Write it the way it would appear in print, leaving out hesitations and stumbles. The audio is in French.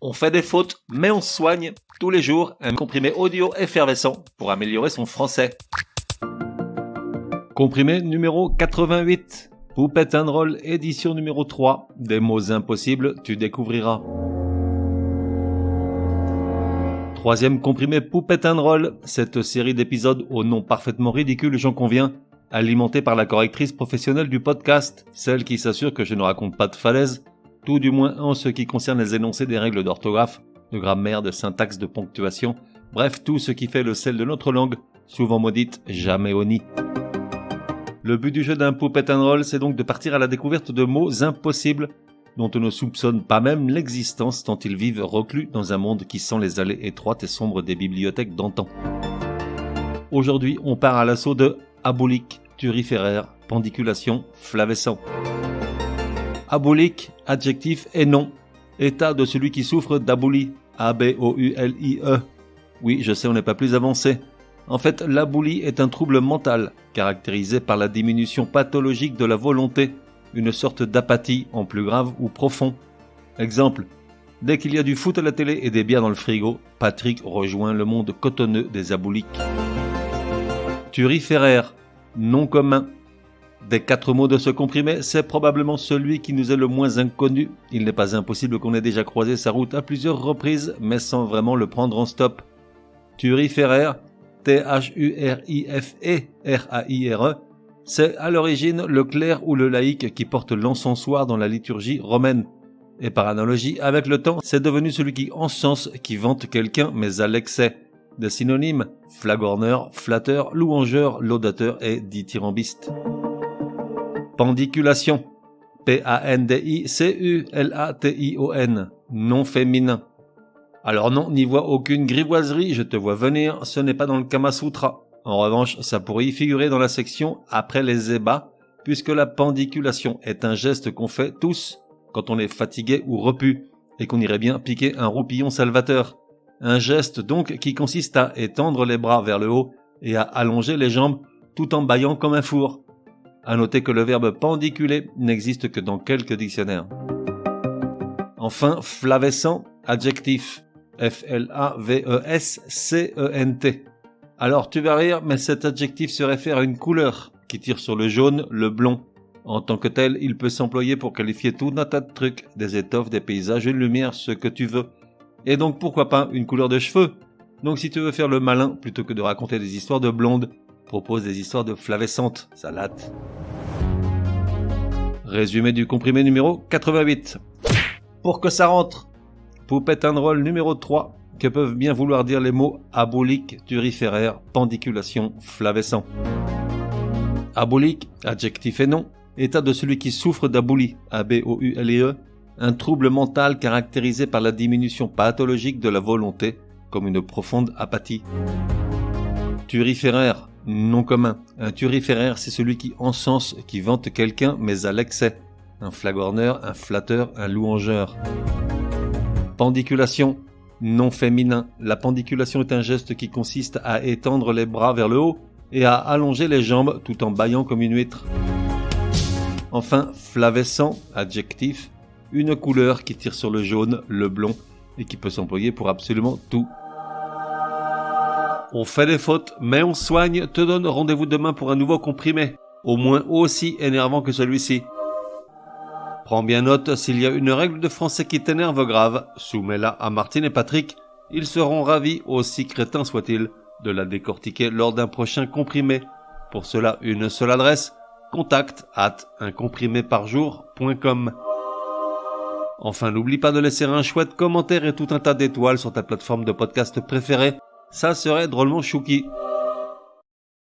On fait des fautes, mais on se soigne. Tous les jours, un comprimé audio effervescent pour améliorer son français. Comprimé numéro 88. Poupette and Roll, édition numéro 3. Des mots impossibles, tu découvriras. Troisième comprimé Poupette and Roll. Cette série d'épisodes au nom parfaitement ridicule, j'en conviens, alimentée par la correctrice professionnelle du podcast, celle qui s'assure que je ne raconte pas de falaise, tout du moins en ce qui concerne les énoncés des règles d'orthographe, de grammaire, de syntaxe, de ponctuation, bref tout ce qui fait le sel de notre langue, souvent maudite, jamais honnie. Le but du jeu d'un Poupette and Roll, c'est donc de partir à la découverte de mots impossibles, dont on ne soupçonne pas même l'existence tant ils vivent reclus dans un monde qui sent les allées étroites et sombres des bibliothèques d'antan. Aujourd'hui, on part à l'assaut de abolique, turiféraire, pendiculation, flavescent. Abolique, adjectif et nom. État de celui qui souffre d'abolie. A-B-O-U-L-I-E. Oui, je sais, on n'est pas plus avancé. En fait, l'abolie est un trouble mental, caractérisé par la diminution pathologique de la volonté, une sorte d'apathie en plus grave ou profond. Exemple, dès qu'il y a du foot à la télé et des bières dans le frigo, Patrick rejoint le monde cotonneux des aboliques. Turiféraire, nom commun. Des 4 mots de ce comprimé, c'est probablement celui qui nous est le moins inconnu. Il n'est pas impossible qu'on ait déjà croisé sa route à plusieurs reprises, mais sans vraiment le prendre en stop. Turiféraire, T-H-U-R-I-F-E-R-A-I-R-E, c'est à l'origine le clerc ou le laïc qui porte l'encensoir dans la liturgie romaine. Et par analogie, avec le temps, c'est devenu celui qui encense, qui vante quelqu'un, mais à l'excès. Des synonymes, flagorneur, flatteur, louangeur, laudateur et dithyrambiste. Pendiculation, P-A-N-D-I-C-U-L-A-T-I-O-N, nom féminin. Alors non, n'y vois aucune grivoiserie, je te vois venir, ce n'est pas dans le Kama Sutra. En revanche, ça pourrait y figurer dans la section après les ébats, puisque la pendiculation est un geste qu'on fait tous quand on est fatigué ou repu, et qu'on irait bien piquer un roupillon salvateur. Un geste donc qui consiste à étendre les bras vers le haut et à allonger les jambes tout en bâillant comme un four. À noter que le verbe pendiculer n'existe que dans quelques dictionnaires. Enfin, flavescent, adjectif. F-L-A-V-E-S-C-E-N-T. Alors tu vas rire, mais cet adjectif se réfère à une couleur qui tire sur le jaune, le blond. En tant que tel, il peut s'employer pour qualifier tout un tas de trucs, des étoffes, des paysages, une lumière, ce que tu veux. Et donc pourquoi pas une couleur de cheveux? Donc si tu veux faire le malin, plutôt que de raconter des histoires de blondes, propose des histoires de flavescentes, ça latte. Résumé du comprimé numéro 88. Pour que ça rentre, Poupette and Roll numéro 3, que peuvent bien vouloir dire les mots abolique, turiféraire, pendiculation, flavescent. Abolique, adjectif et nom, état de celui qui souffre d'abolie, A-B-O-U-L-E, un trouble mental caractérisé par la diminution pathologique de la volonté, comme une profonde apathie. Turiféraire, nom commun. Un turiféraire, c'est celui qui encense, qui vante quelqu'un, mais à l'excès. Un flagorneur, un flatteur, un louangeur. Pendiculation, nom féminin. La pendiculation est un geste qui consiste à étendre les bras vers le haut et à allonger les jambes tout en bâillant comme une huître. Enfin, flavescent, adjectif, une couleur qui tire sur le jaune, le blond et qui peut s'employer pour absolument tout. On fait des fautes, mais on soigne, te donne rendez-vous demain pour un nouveau comprimé, au moins aussi énervant que celui-ci. Prends bien note, s'il y a une règle de français qui t'énerve grave, soumets-la à Martine et Patrick, ils seront ravis, aussi crétins soient-ils, de la décortiquer lors d'un prochain comprimé. Pour cela, une seule adresse, contact@uncompriméparjour.com. Enfin, n'oublie pas de laisser un chouette commentaire et tout un tas d'étoiles sur ta plateforme de podcast préférée, ça serait drôlement chouki.